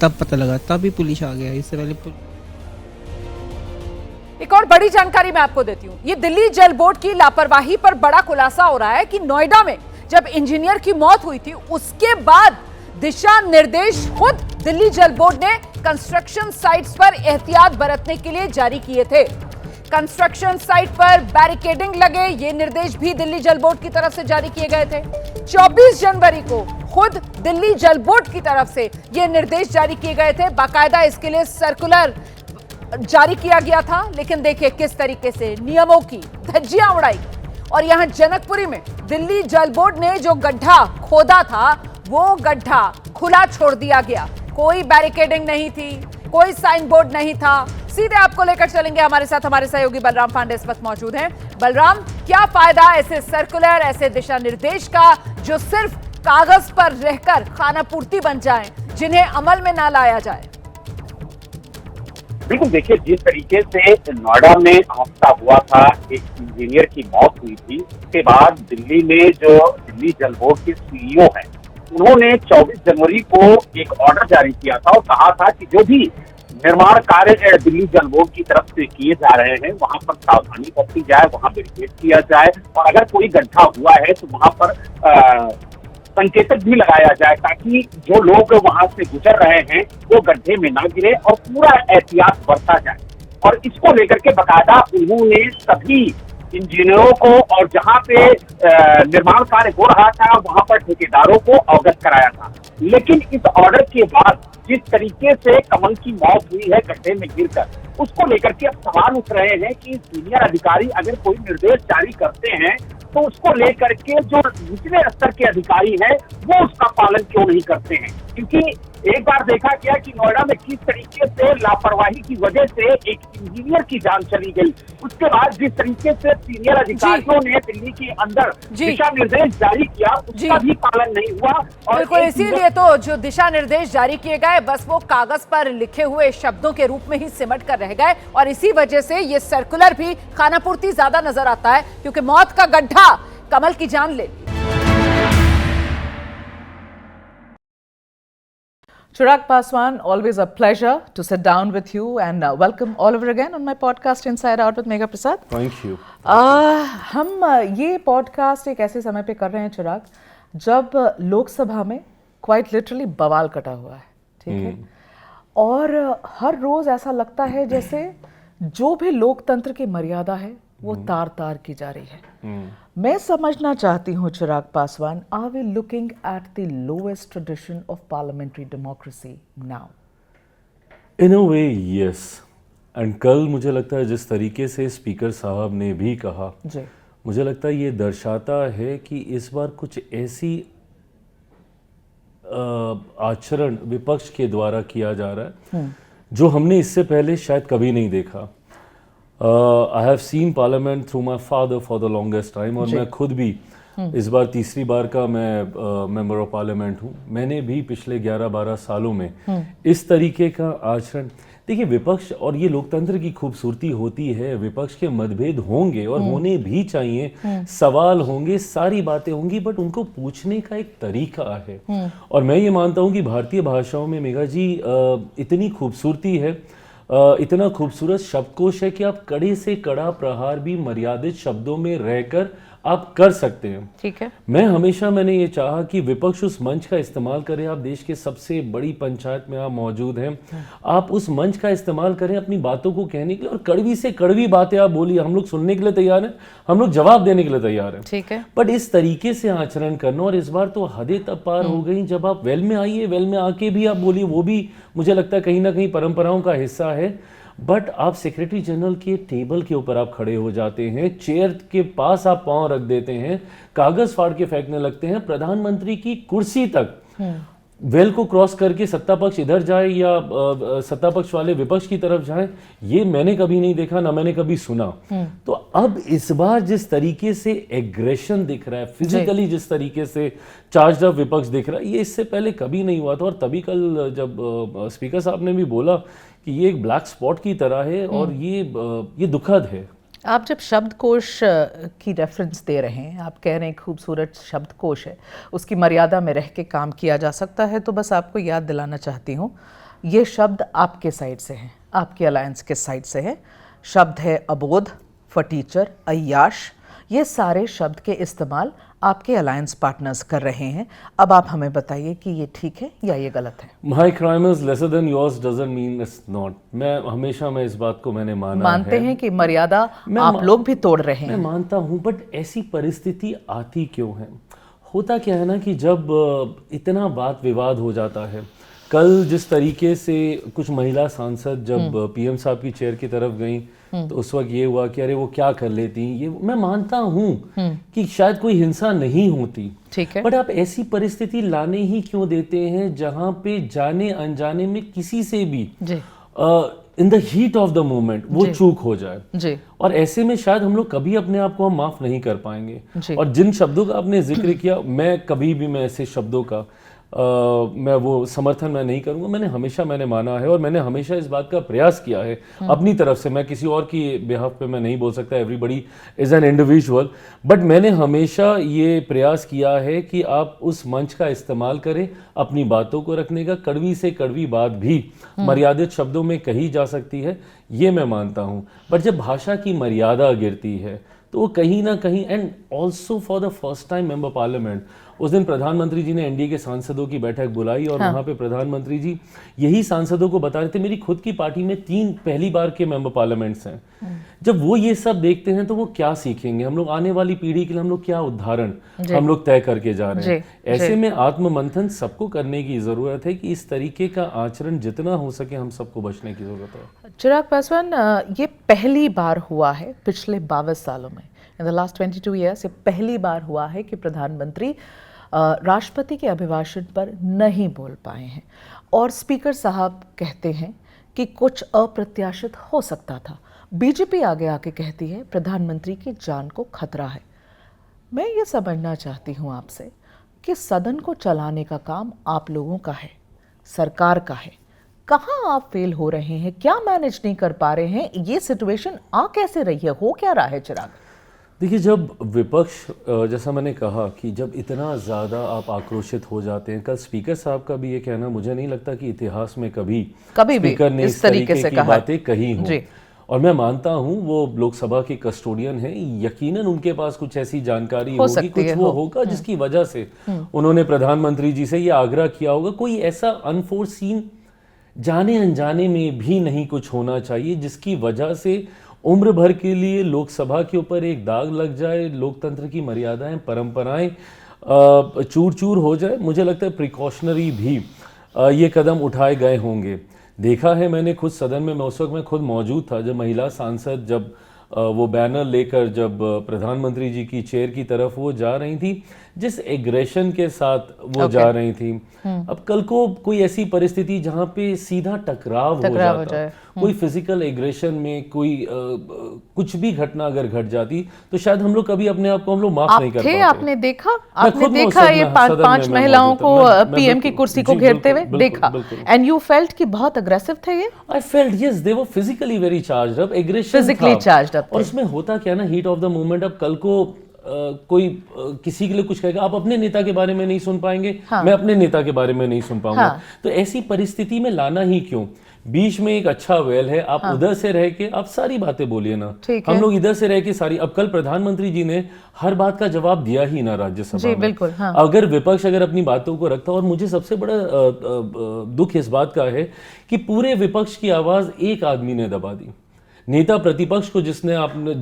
तब पता लगा, तभी पुलिस आ गया। इससे पहले एक और बड़ी जानकारी मैं आपको देती हूं। ये दिल्ली जल बोर्ड की लापरवाही पर बड़ा खुलासा हो रहा है कि नोएडा में जब इंजीनियर की मौत हुई थी, उसके बाद दिशा निर्देश खुद दिल्ली जल बोर्ड ने कंस्ट्रक्शन साइट्स पर एहतियात बरतने के लिए जारी किए थे। कंस्ट्रक्शन साइट पर बैरिकेडिंग लगे, ये निर्देश भी दिल्ली जल बोर्ड की तरफ से जारी किए गए थे। 24 जनवरी को खुद दिल्ली जल बोर्ड की तरफ से ये निर्देश जारी किए गए थे, बाकायदा इसके लिए सर्कुलर जारी किया गया था। लेकिन देखिए किस तरीके से नियमों की धज्जियां उड़ाई। और यहां जनकपुरी में दिल्ली जल बोर्ड ने जो गड्ढा खोदा था, वो गड्ढा खुला छोड़ दिया गया। कोई बैरिकेडिंग नहीं थी, कोई साइन बोर्ड नहीं था। सीधे आपको लेकर चलेंगे, हमारे साथ हमारे सहयोगी बलराम पांडे इस वक्त मौजूद हैं। बलराम, क्या फायदा ऐसे सर्कुलर, ऐसे दिशा निर्देश का जो सिर्फ कागज पर रहकर खानापूर्ति बन जाएं, जिन्हें अमल में ना लाया जाए? बिल्कुल, देखिए जिस तरीके से नोएडा में हादसा हुआ था, एक इंजीनियर की मौत हुई थी, उसके बाद दिल्ली में जो दिल्ली जल बोर्ड के CEO हैं, उन्होंने 24 जनवरी को एक ऑर्डर जारी किया था और कहा था कि जो भी निर्माण कार्य दिल्ली जल बोर्ड की तरफ से किए जा रहे हैं, वहां पर सावधानी बरती जाए, वहां बैरिकेड किया जाए, और अगर कोई गड्ढा हुआ है तो वहां पर संकेतक भी लगाया जाए, ताकि जो लोग वहां से गुजर रहे हैं वो गड्ढे में ना गिरे और पूरा एहतियात बरता जाए। और इसको लेकर के बकायदा उन्होंने सभी इंजीनियरों को और जहां पे निर्माण कार्य हो रहा था वहां पर ठेकेदारों को अवगत कराया था। लेकिन इस ऑर्डर के बाद जिस तरीके से कमल की मौत हुई है गड्ढे में गिरकर, उसको लेकर के अब सवाल उठ रहे हैं कि सीनियर अधिकारी अगर कोई निर्देश जारी करते हैं तो उसको लेकर के जो निचले स्तर के अधिकारी हैं वो उसका पालन क्यों नहीं करते हैं। क्योंकि एक बार देखा गया कि नोएडा में किस तरीके से लापरवाही की वजह से एक इंजीनियर की जान चली गई, उसके बाद जिस तरीके से सीनियर अधिकारियों ने दिल्ली के अंदर दिशा निर्देश जारी किया, उसका भी पालन नहीं हुआ। और बिल्कुल, इसीलिए तो जो दिशा निर्देश जारी किए गए बस वो कागज पर लिखे हुए शब्दों के रूप में ही सिमट कर रह गए, और इसी वजह से ये सर्कुलर भी खानापूर्ति ज्यादा नजर आता है, क्योंकि मौत का गड्ढा कमल की जान ले ली। Chirag Paswan, always a pleasure to sit down with you and welcome all over again on my podcast Inside Out with Megha Prasad. Thank you. हम ये पॉडकास्ट एक ऐसे समय पे कर रहे हैं चिराग, जब लोकसभा में क्वाइट लिटरली बवाल कटा हुआ है, ठीक है, और हर रोज ऐसा लगता है जैसे जो भी लोकतंत्र की मर्यादा है वो तार तार की जा रही है। मैं समझना चाहती हूँ Chirag Paswan, are we looking at the lowest tradition of parliamentary democracy now? In a way yes, and कल मुझे लगता है जिस तरीके से स्पीकर साहब ने भी कहा, मुझे लगता है ये दर्शाता है कि इस बार कुछ ऐसी आचरण विपक्ष के द्वारा किया जा रहा है जो हमने इससे पहले शायद कभी नहीं देखा। I have seen parliament through my father for the longest time, और मैं खुद भी इस बार तीसरी बार का मैं मेंबर ऑफ पार्लियामेंट हूँ। मैंने भी पिछले 11-12 सालों में इस तरीके का आचरण, देखिए विपक्ष और ये लोकतंत्र की खूबसूरती होती है, विपक्ष के मतभेद होंगे और होने भी चाहिए, सवाल होंगे, सारी बातें होंगी, बट उनको पूछने का एक तरीका है। और मैं ये मानता हूँ कि भारतीय भाषाओं में मेघा जी इतनी खूबसूरती है, इतना खूबसूरत शब्दकोश है कि आप कड़े से कड़ा प्रहार भी मर्यादित शब्दों में रहकर आप कर सकते हैं। ठीक है। मैंने ये चाहा कि विपक्ष उस मंच का इस्तेमाल करे। आप देश के सबसे बड़ी पंचायत में आप मौजूद हैं, आप उस मंच का इस्तेमाल करें अपनी बातों को कहने के लिए, और कड़वी से कड़वी बातें आप बोलिए, हम लोग सुनने के लिए तैयार हैं, हम लोग जवाब देने के लिए तैयार हैं। ठीक है। बट इस तरीके से आचरण करना, और इस बार तो हदें तब पार हो गई जब आप वेल में आइए, वेल में आके भी आप बोलिए, वो भी मुझे लगता है कहीं ना कहीं परंपराओं का हिस्सा है। बट आप सेक्रेटरी जनरल के टेबल के ऊपर आप खड़े हो जाते हैं, चेयर के पास आप पांव रख देते हैं, कागज फाड़ के फेंकने लगते हैं, प्रधानमंत्री की कुर्सी तक वेल को क्रॉस करके सत्ता पक्ष इधर जाए या सत्ता पक्ष वाले विपक्ष की तरफ जाए, ये मैंने कभी नहीं देखा, ना मैंने कभी सुना। तो अब इस बार जिस तरीके से एग्रेशन दिख रहा है, फिजिकली जिस तरीके से चार्ज अप विपक्ष दिख रहा है, ये इससे पहले कभी नहीं हुआ था। और तभी कल जब स्पीकर साहब ने भी बोला कि ये एक ब्लैक स्पॉट की तरह है और ये दुखद है। आप जब शब्दकोश की रेफरेंस दे रहे हैं, आप कह रहे हैं खूबसूरत शब्दकोश है, उसकी मर्यादा में रह के काम किया जा सकता है, तो बस आपको याद दिलाना चाहती हूँ, ये शब्द आपके साइड से हैं, आपके अलायंस के साइड से है। शब्द है अबोध, फटीचर, अय्याश, ये सारे शब्द के इस्तेमाल आपके अलायंस पार्टनर्स कर रहे हैं। अब आप हमें बताइए कि ये ठीक है या ये गलत है। My crime is lesser than yours doesn't mean it's not। मैं इस बात को मैंने मानते हैं कि मर्यादा आप लोग भी तोड़ रहे हैं। मैं मानता हूँ, बट ऐसी परिस्थिति आती क्यों है? होता क्या है ना कि जब इतना बात विवाद हो जाता है, कल जिस तरीके से कुछ महिला सांसद जब पीएम साहब की चेयर की तरफ गई, तो उस वक्त ये हुआ कि अरे वो क्या कर लेती, ये मैं मानता हूँ कि शायद कोई हिंसा नहीं होती, ठीक है, बट आप ऐसी परिस्थिति लाने ही क्यों देते हैं जहां पे जाने अनजाने में किसी से भी in the heat of the moment वो चूक हो जाए। और ऐसे में शायद हम लोग कभी अपने आप को हम माफ नहीं कर पाएंगे। और जिन शब्दों का आपने जिक्र किया, मैं कभी भी मैं ऐसे शब्दों का मैं वो समर्थन मैं नहीं करूंगा। मैंने माना है और मैंने हमेशा इस बात का प्रयास किया है अपनी तरफ से। मैं किसी और की बिहाफ पे मैं नहीं बोल सकता, everybody is an individual, but मैंने हमेशा ये प्रयास किया है कि आप उस मंच का इस्तेमाल करें अपनी बातों को रखने का। कड़वी से कड़वी बात भी मर्यादित शब्दों में कही जा सकती है, ये मैं मानता हूँ। बट जब भाषा की मर्यादा गिरती है तो वो कहीं ना कहीं, and also for the first time member parliament, उस दिन प्रधानमंत्री जी ने एनडीए के सांसदों की बैठक बुलाई और वहां पे प्रधानमंत्री जी यही सांसदों को बता रहे थे, मेरी खुद की पार्टी में 3 पहली बार के मेंबर पार्लियामेंट्स हैं। जब वो ये सब देखते हैं तो वो क्या सीखेंगे? हम लोग आने वाली पीढ़ी के लिए हम लोग क्या उदाहरण हम लोग तय करके जा रहे हैं? ऐसे में आत्ममंथन सबको करने की जरूरत है कि इस तरीके का आचरण जितना हो सके हम सबको बचने की जरूरत है। चिराग पासवान, ये पहली बार हुआ है पिछले 22 सालों में, इन द लास्ट 22 ईयर्स, ये पहली बार हुआ है कि प्रधानमंत्री राष्ट्रपति के अभिभाषण पर नहीं बोल पाए हैं और स्पीकर साहब कहते हैं कि कुछ अप्रत्याशित हो सकता था। बीजेपी आगे आके कहती है प्रधानमंत्री की जान को खतरा है। मैं ये समझना चाहती हूँ आपसे कि सदन को चलाने का काम आप लोगों का है, सरकार का है। कहाँ आप फेल हो रहे हैं? क्या मैनेज नहीं कर पा रहे हैं? ये सिचुएशन आ कैसे रही है? हो क्या रहा है चिराग? देखिए, जब विपक्ष, जैसा मैंने कहा कि जब इतना ज़्यादा आप आक्रोशित हो जाते हैं, कल स्पीकर साहब का भी ये कहना, मुझे नहीं लगता कि इतिहास में कभी स्पीकर ने इस तरीके से की बातें कही हों। और मैं मानता हूं वो लोकसभा के कस्टोडियन हैं, यकीनन उनके पास कुछ ऐसी जानकारी होगी, कुछ वो होगा जिसकी वजह से उन्होंने प्रधानमंत्री जी से ये आग्रह किया होगा। कोई ऐसा अनफोर्सीन, जाने अनजाने में भी नहीं कुछ होना चाहिए जिसकी वजह से उम्र भर के लिए लोकसभा के ऊपर एक दाग लग जाए, लोकतंत्र की मर्यादाएं, परंपराएं चूर चूर हो जाए, मुझे लगता है प्रिकॉशनरी भी ये कदम उठाए गए होंगे। देखा है मैंने खुद सदन में, मैं उस वक्त मैं खुद मौजूद था जब महिला सांसद जब वो बैनर लेकर जब प्रधानमंत्री जी की चेयर की तरफ वो जा रही थी, जिस एग्रेशन के साथ वो जा रही थी। अब कल को कोई ऐसी परिस्थिति जहाँ पे सीधा टकराव हो जाता, कोई फिजिकल एग्रेशन में कोई कुछ भी घटना अगर घट जाती तो शायद हम लोग कभी अपने आप को हम लोग माफ नहीं कर पाते। आपने देखा ये पांच महिलाओं को पीएम की कुर्सी को घेरते हुए देखा, एंड यू फेल्ट कि बहुत अग्रेसिव थे ये? I felt yes, they were physically very charged up, aggression physically charged up. और उसमें होता क्या ना, हीट ऑफ द मोमेंट, अब कल को कोई किसी के लिए कुछ कहेगा, आप अपने नेता के बारे में नहीं सुन पाएंगे, मैं अपने नेता के बारे में नहीं सुन पाऊंगा। तो ऐसी परिस्थिति में लाना ही क्यों? बीच में एक अच्छा वेल है, आप उधर से रह के आप सारी बातें बोलिए ना, हम लोग इधर से रह के सारी। अब कल प्रधानमंत्री जी ने हर बात का जवाब दिया ही ना राज्यसभा में। बिल्कुल, अगर विपक्ष अगर अपनी बातों को रखता, और मुझे सबसे बड़ा दुख इस बात का है कि पूरे विपक्ष की आवाज एक आदमी ने दबा दी, नेता प्रतिपक्ष को, जिसने आपने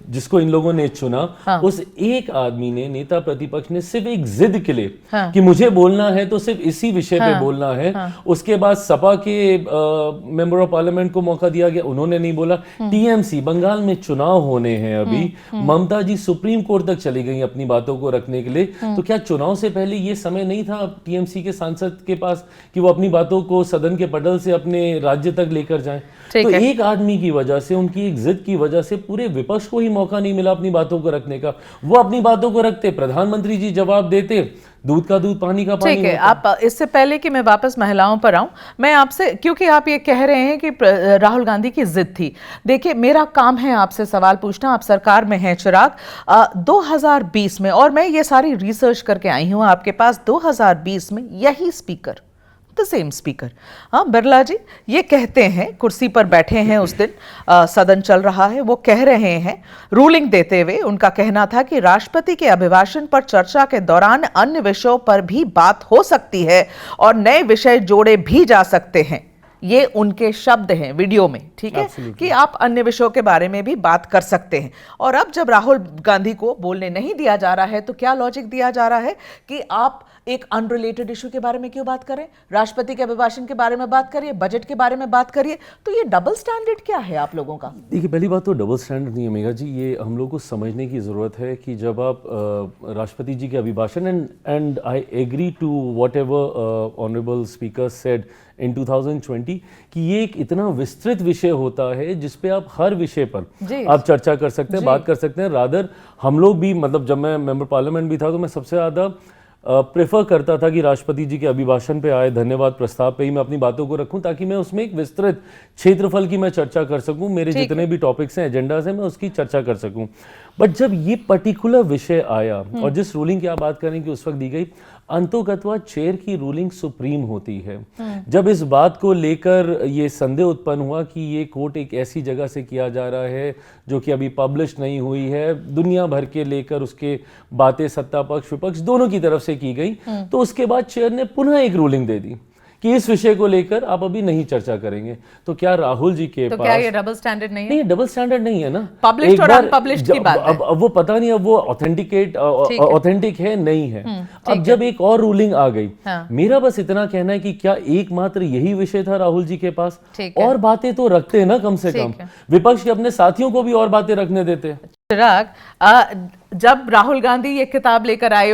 जिसको इन लोगों ने चुना, उस एक आदमी ने, नेता प्रतिपक्ष ने सिर्फ एक जिद के लिए कि मुझे बोलना है तो सिर्फ इसी विषय पे बोलना है। उसके बाद सपा के मेंबर ऑफ पार्लियामेंट को मौका दिया गया, उन्होंने नहीं बोला। टीएमसी, बंगाल में चुनाव होने हैं अभी, ममता जी सुप्रीम कोर्ट तक चली गई अपनी बातों को रखने के लिए। तो क्या चुनाव से पहले ये समय नहीं था टीएमसी के सांसद के पास कि वो अपनी बातों को सदन के पटल से अपने राज्य तक लेकर जाएं? तो एक आदमी की वजह से, उनकी एक जिद की वजह से पूरे विपक्ष को ही मौका नहीं मिला अपनी बातों को रखने का। वो अपनी बातों को रखते, प्रधानमंत्री जी जवाब देते, दूध का दूध पानी का पानी। ठीक है, आप इससे पहले कि मैं वापस महिलाओं पर आऊं, मैं आपसे, क्योंकि आप ये कह रहे हैं कि राहुल गांधी की जिद थी, देखिए मेरा काम है आपसे सवाल पूछना, आप सरकार में हैं चिराग। 2020 में, और मैं ये सारी रिसर्च करके आई हूं आपके पास, 2020 में यही speaker, the same speaker, Birla ji ये कहते हैं, कुर्सी पर बैठे हैं उस दिन, सदन चल रहा है, वो कह रहे हैं रूलिंग देते हुए, उनका कहना था कि राष्ट्रपति के अभिभाषण पर चर्चा के दौरान अन्य विषयों पर भी बात हो सकती है और नए विषय जोड़े भी जा सकते हैं। ये उनके शब्द हैं वीडियो में, ठीक है, कि आप अन्य विषयों के बारे में भी बात कर सकते हैं। और अब जब राहुल गांधी को बोलने नहीं दिया जा रहा है, तो क्या लॉजिक दिया जा रहा है कि आप एक अनरिलेटेड इशू के बारे में क्यों बात करें? राष्ट्रपति के अभिभाषण के बारे में बात करिए, बजट के बारे में बात करिए। तो ये डबल स्टैंडर्ड क्या है आप लोगों का? देखिए, पहली बात तो डबल स्टैंडर्ड नहीं है मेघा जी, ये हम लोग को समझने की जरूरत है कि जब आप राष्ट्रपति जी के अभिभाषण, and I agree to whatever honourable speaker said in 2020 कि ये एक इतना विस्तृत विषय होता है जिसपे आप हर विषय पर आप चर्चा कर सकते हैं, बात कर सकते हैं। रादर हम लोग भी, मतलब जब मैं मेंबर पार्लियामेंट भी था तो मैं सबसे ज़्यादा प्रेफर करता था कि राष्ट्रपति जी के अभिभाषण पे आए धन्यवाद प्रस्ताव पे ही मैं अपनी बातों को रखूं, ताकि मैं उसमें एक विस्तृत क्षेत्रफल की मैं चर्चा कर सकूं, मेरे जितने भी टॉपिक्स हैं, एजेंडाज हैं, मैं उसकी चर्चा कर सकूं। बट जब ये पर्टिकुलर विषय आया और जिस रूलिंग की आप बात करें कि उस वक्त दी गई, अंतोगत्वा चेयर की रूलिंग सुप्रीम होती है। जब इस बात को लेकर ये संदेह उत्पन्न हुआ कि ये कोर्ट एक ऐसी जगह से किया जा रहा है जो कि अभी पब्लिश नहीं हुई है, दुनिया भर के लेकर उसके बातें सत्ता पक्ष विपक्ष दोनों की तरफ से की गई, तो उसके बाद चेयर ने पुनः एक रूलिंग दे दी कि इस विषय को लेकर आप अभी नहीं चर्चा करेंगे। तो क्या राहुल जी के तो पास, क्या ये डबल स्टैंडर्ड नहीं है? नहीं, डबल स्टैंडर्ड नहीं है ना, पब्लिश्ड और अनपब्लिश्ड की बात है। अब वो पता नहीं, अब वो ऑथेंटिक है नहीं है। अब जब एक और रूलिंग आ गई, मेरा बस इतना कहना है कि क्या एकमात्र यही विषय था राहुल जी के पास? और बातें तो रखते हैं ना, कम से कम विपक्ष के अपने साथियों को भी और बातें रखने देते। चिराग, जब राहुल गांधी ये किताब लेकर आए,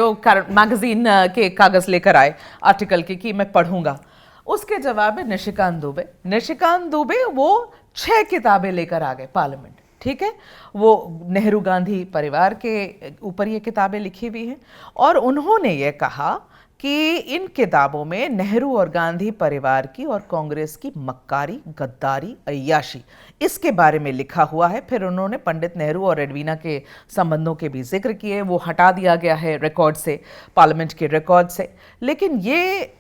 मैगजीन के कागज लेकर आए आर्टिकल की कि मैं पढ़ूंगा, उसके जवाब में निशिकांत दुबे वो 6 किताबें लेकर आ गए पार्लियामेंट, ठीक है। वो नेहरू गांधी परिवार के ऊपर ये किताबें लिखी हुई हैं और उन्होंने ये कहा कि इन किताबों में नेहरू और गांधी परिवार की और कांग्रेस की मक्कारी, गद्दारी, अय्याशी, इसके बारे में लिखा हुआ है। फिर उन्होंने पंडित नेहरू और एडवीना के संबंधों के भी जिक्र किए, वो हटा दिया गया है रिकॉर्ड से, पार्लियामेंट के रिकॉर्ड से। लेकिन ये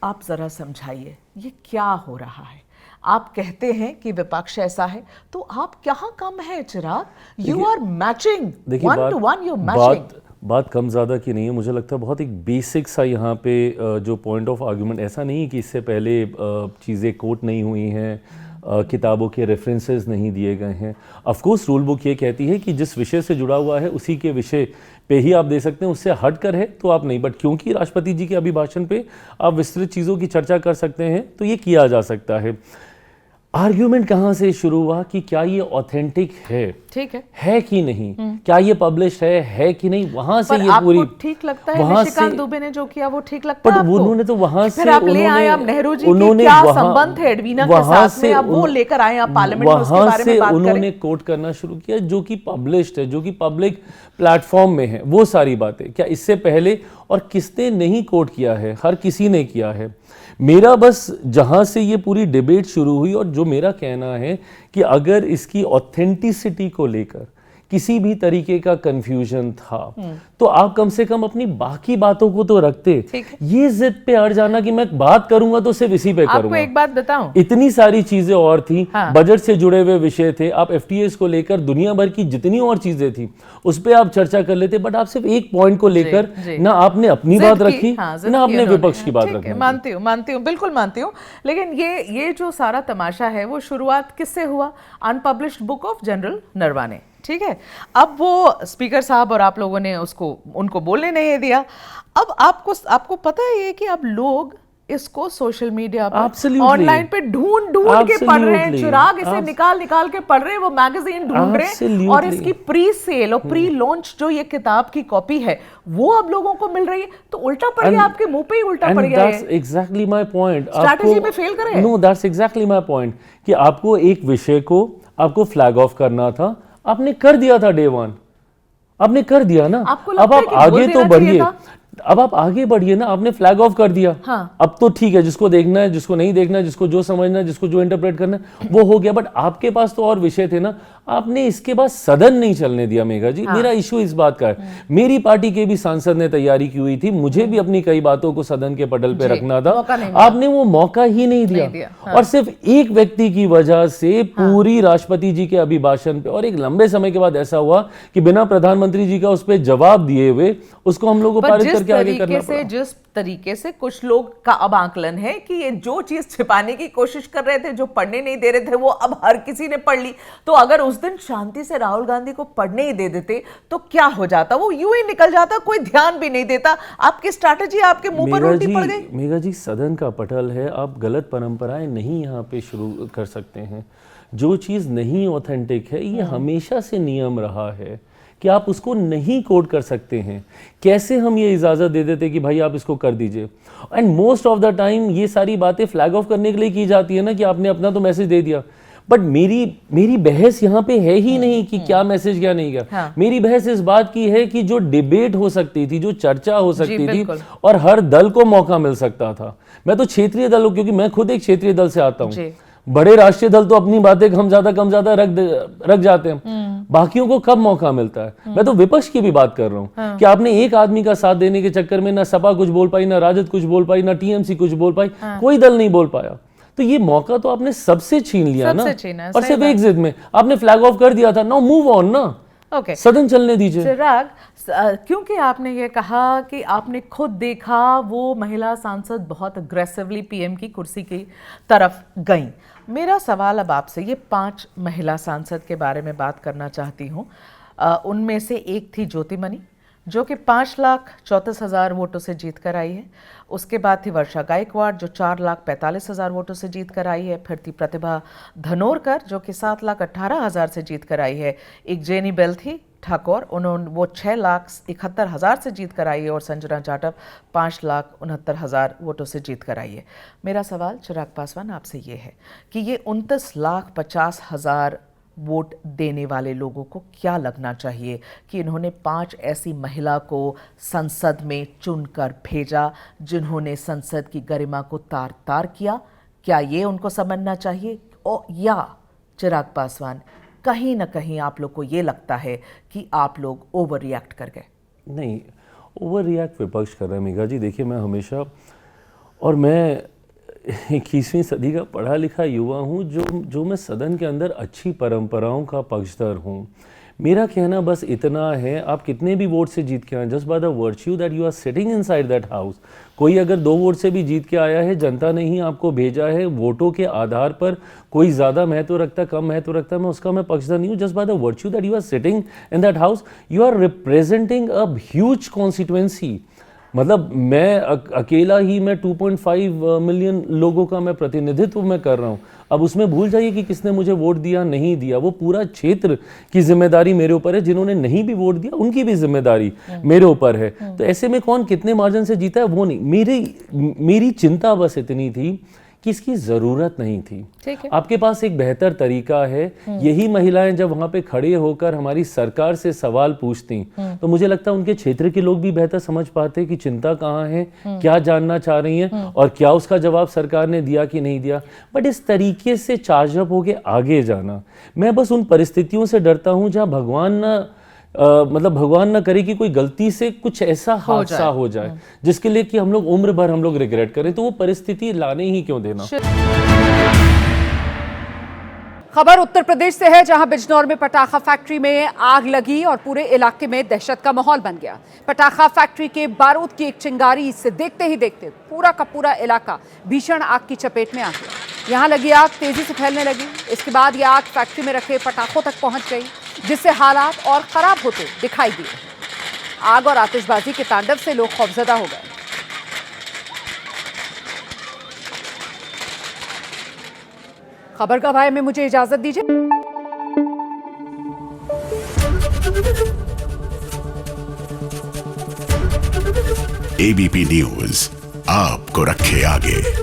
आप जरा समझाइए, ये क्या हो रहा है? आप कहते हैं कि विपक्ष ऐसा है, तो आप क्या कम है Chirag? You are matching 1 to 1, you matching. बात कम ज़्यादा की नहीं है, मुझे लगता है बहुत एक बेसिक सा यहाँ पे जो पॉइंट ऑफ आर्ग्यूमेंट, ऐसा नहीं है कि इससे पहले चीज़ें कोट नहीं हुई हैं, किताबों के रेफरेंसेस नहीं दिए गए हैं। ऑफ कोर्स रूल बुक ये कहती है कि जिस विषय से जुड़ा हुआ है उसी के विषय पे ही आप दे सकते हैं, उससे हट कर है तो आप नहीं। बट क्योंकि राष्ट्रपति जी के अभिभाषण पे आप विस्तृत चीज़ों की चर्चा कर सकते हैं तो ये किया जा सकता है। आर्ग्यूमेंट कहाँ से शुरू हुआ कि क्या ये ऑथेंटिक है, ठीक है कि नहीं, क्या ये पब्लिश है कि नहीं, वहां से ये आपको पूरी ठीक लगता है निशिकांत दुबे ने जो किया वो ठीक लगता है आपको? उन्होंने तो वहां से आप ले आए, आप नेहरू जी की क्या संबंध है एडवीना के साथ में, आप वो लेकर आए, आप पार्लियामेंट में उसके बारे में बात करें। उन्होंने कोट करना शुरू किया जो कि पब्लिश्ड है, जो कि पब्लिक प्लेटफॉर्म में है, वो सारी बातें। क्या इससे पहले और किसने नहीं कोट किया है? हर किसी ने किया है। मेरा बस जहां से ये पूरी डिबेट शुरू हुई और जो मेरा कहना है कि अगर इसकी ऑथेंटिसिटी को लेकर किसी भी तरीके का कंफ्यूजन था तो आप कम से कम अपनी बाकी बातों को तो रखते। ये जिद पे अड़ जाना कि मैं बात करूंगा तो सिर्फ इसी पे करूंगा। आपको एक बात बताऊं, इतनी सारी चीजें और थी, बजट से जुड़े हुए विषय थे, आप एफटीएस को लेकर दुनिया भर की जितनी और चीजें थी उस पर आप चर्चा कर लेते, बट आप सिर्फ एक पॉइंट को लेकर ना आपने अपनी बात रखी ना आपने विपक्ष की बात रखी। मानती हूँ, बिल्कुल मानती हूँ, लेकिन ये जो सारा तमाशा है वो शुरुआत किससे हुआ? Unpublished book of general Naravane, ठीक है। अब वो स्पीकर साहब और आप लोगों ने उनको बोलने नहीं दिया। अब आपको पता है कि अब लोग इसको सोशल मीडिया पर ऑनलाइन पे ढूंढ के पढ़ रहे हैं, चिराग इसे निकाल के पढ़ रहे हैं, वो मैगजीन ढूंढ रहे हैं और इसकी प्री सेल और प्री लॉन्च जो ये किताब की कॉपी है वो अब लोगों को मिल रही है। तो उल्टा पड़ गया, आपके मुंह पे ही उल्टा पड़ गया है। That's exactly my point. Strategy में फेल करे। No, that's exactly my point कि आपको एक विषय को आपको फ्लैग ऑफ करना था, आपने कर दिया था डे वन, आपने कर दिया ना। अब आप आगे तो बढ़िए, अब आप आगे बढ़िए ना, आपने फ्लैग ऑफ कर दिया। हाँ। अब तो ठीक है, जिसको देखना है, जिसको नहीं देखना है, जिसको जो समझना है, जिसको जो इंटरप्रेट करना है वो हो गया। बट आपके पास तो और विषय थे ना, आपने इसके बाद सदन नहीं चलने दिया। मेघा जी, मेरा इशू इस बात का है, मेरी पार्टी के भी सांसद ने तैयारी की हुई थी, मुझे भी अपनी कई बातों को सदन के पटल पे रखना था, आपने वो मौका ही नहीं दिया। और सिर्फ एक व्यक्ति की वजह से पूरी राष्ट्रपति जी के अभिभाषण पे, और एक लंबे समय के बाद ऐसा हुआ कि बिना प्रधानमंत्री जी का उस पर जवाब दिए हुए उसको हम लोग को पारित करके आगे करना पड़ा। जिस तरीके से कुछ लोग का अब आकलन है कि ये जो चीज छिपाने की कोशिश कर रहे थे, जो पढ़ने नहीं दे रहे थे, वो अब हर किसी ने पढ़ ली। तो अगर उस दिन शांति से राहुल गांधी को पढ़ने ही दे देते तो क्या हो जाता? वो यूं ही निकल जाता, कोई ध्यान भी नहीं देता। आपकी स्ट्रैटेजी आपके मुंह पर उल्टी पड़ गई। मेघा जी, सदन का पटल है, आप गलत परंपराएं नहीं यहाँ पे शुरू कर सकते हैं। जो चीज नहीं ऑथेंटिक है, ये हमेशा से नियम रहा है कि आप उसको नहीं कोड कर सकते हैं। कैसे हम ये इजाज़त दे देते कि भाई आप इसको कर दीजिए? And most of the time ये सारी बातें फ्लैग ऑफ करने के लिए की जाती है ना कि आपने अपना तो मैसेज दे दिया। बट मेरी बहस यहाँ पे है ही नहीं कि क्या मैसेज क्या नहीं क्या। हाँ। मेरी बहस इस बात की है कि जो डिबेट हो सकती थी, जो चर्चा हो सकती थी और हर दल को मौका मिल सकता था। मैं तो क्षेत्रीय दल हूँ, क्योंकि मैं खुद एक क्षेत्रीय दल से आता हूँ। बड़े राष्ट्रीय दल तो अपनी बातें कम ज्यादा रख जाते हैं, बाकियों को कब मौका मिलता है। मैं तो विपक्ष की भी बात कर रहा हूँ कि आपने एक आदमी का साथ देने के चक्कर में ना सपा कुछ बोल पाई, ना राजद कुछ बोल पाई, ना टीएमसी कुछ बोल पाई, कोई दल नहीं बोल पाया। तो ये मौका तो आपने सबसे छीन लिया ना, और सिर्फ एक जिद में आपने फ्लैग ऑफ कर दिया था। नाउ मूव ऑन ना, Okay. सदन चलने दीजिए। चिराग, क्योंकि आपने ये कहा कि आपने खुद देखा वो महिला सांसद बहुत अग्रेसिवली पीएम की कुर्सी की तरफ गई, मेरा सवाल अब आपसे, ये 5 महिला सांसद के बारे में बात करना चाहती हूँ। उनमें से एक थी ज्योतिमणि जो कि 5,34,000 वोटों से जीत कर आई है। उसके बाद थी वर्षा गायकवाड़ जो 4,45,000 वोटों से जीत कर आई है। फिर थी प्रतिभा धनोरकर जो कि 7,18,000 से जीत कर आई है। एक जेनी बेल थी ठाकुर, वो 6,71,000 से जीत कर आई है। और संजना जाटव 5,69,000 वोटों से जीत कर आई है। मेरा सवाल चिराग पासवान आपसे ये है कि ये 29,50,000 वोट देने वाले लोगों को क्या लगना चाहिए कि इन्होंने 5 ऐसी महिला को संसद में चुनकर भेजा जिन्होंने संसद की गरिमा को तार तार किया? क्या ये उनको समझना चाहिए? या चिराग पासवान, कहीं ना कहीं आप लोग को ये लगता है कि आप लोग ओवर रिएक्ट कर गए? नहीं, ओवर रिएक्ट विपक्ष कर रहा है। मेघा जी देखिए, मैं हमेशा, और मैं 21वीं सदी का पढ़ा लिखा युवा हूँ, जो मैं सदन के अंदर अच्छी परंपराओं का पक्षधर हूँ। मेरा कहना बस इतना है, आप कितने भी वोट से जीत के आए, just by the virtue that you are sitting inside that house, कोई अगर 2 वोट से भी जीत के आया है, जनता ने ही आपको भेजा है, वोटों के आधार पर कोई ज़्यादा महत्व रखता, कम महत्व रखता, मैं उसका मैं पक्षधर नहीं हूँ। Just by the virtue that you are sitting in that house, you are representing a huge constituency. मतलब मैं अकेला ही मैं 2.5 मिलियन लोगों का मैं प्रतिनिधित्व मैं कर रहा हूँ। अब उसमें भूल जाइए कि किसने मुझे वोट दिया नहीं दिया, वो पूरा क्षेत्र की जिम्मेदारी मेरे ऊपर है। जिन्होंने नहीं भी वोट दिया उनकी भी जिम्मेदारी मेरे ऊपर है। तो ऐसे में कौन कितने मार्जिन से जीता है वो नहीं, मेरी चिंता बस इतनी थी कि इसकी ज़रूरत नहीं थी। ठीक है। आपके पास एक बेहतर तरीका है। यही महिलाएं जब वहाँ पे खड़े होकर हमारी सरकार से सवाल पूछती तो मुझे लगता है उनके क्षेत्र के लोग भी बेहतर समझ पाते कि चिंता कहाँ है, क्या जानना चाह रही हैं और क्या उसका जवाब सरकार ने दिया कि नहीं दिया। बट इस तरीके से चार्जअप होके आगे जाना, मैं बस उन परिस्थितियों से डरता हूँ जहाँ भगवान न करे कि कोई गलती से कुछ ऐसा हादसा हो जाए जिसके लिए कि हम लोग उम्र भर हम लोग रिग्रेट करें, तो वो परिस्थिति लाने ही क्यों देना। खबर उत्तर प्रदेश से है, जहां बिजनौर में पटाखा फैक्ट्री में आग लगी और पूरे इलाके में दहशत का माहौल बन गया। पटाखा फैक्ट्री के बारूद की एक चिंगारी से देखते ही देखते पूरा का पूरा इलाका भीषण आग की चपेट में आ गया। यहां लगी आग तेजी से फैलने लगी। इसके बाद यह आग फैक्ट्री में रखे पटाखों तक पहुंच गई, जिससे हालात और खराब होते दिखाई दिए। आग और आतिशबाजी के तांडव से लोग खौफजदा हो गए। खबर गवाह में मुझे इजाजत दीजिए। एबीपी न्यूज आपको रखे आगे।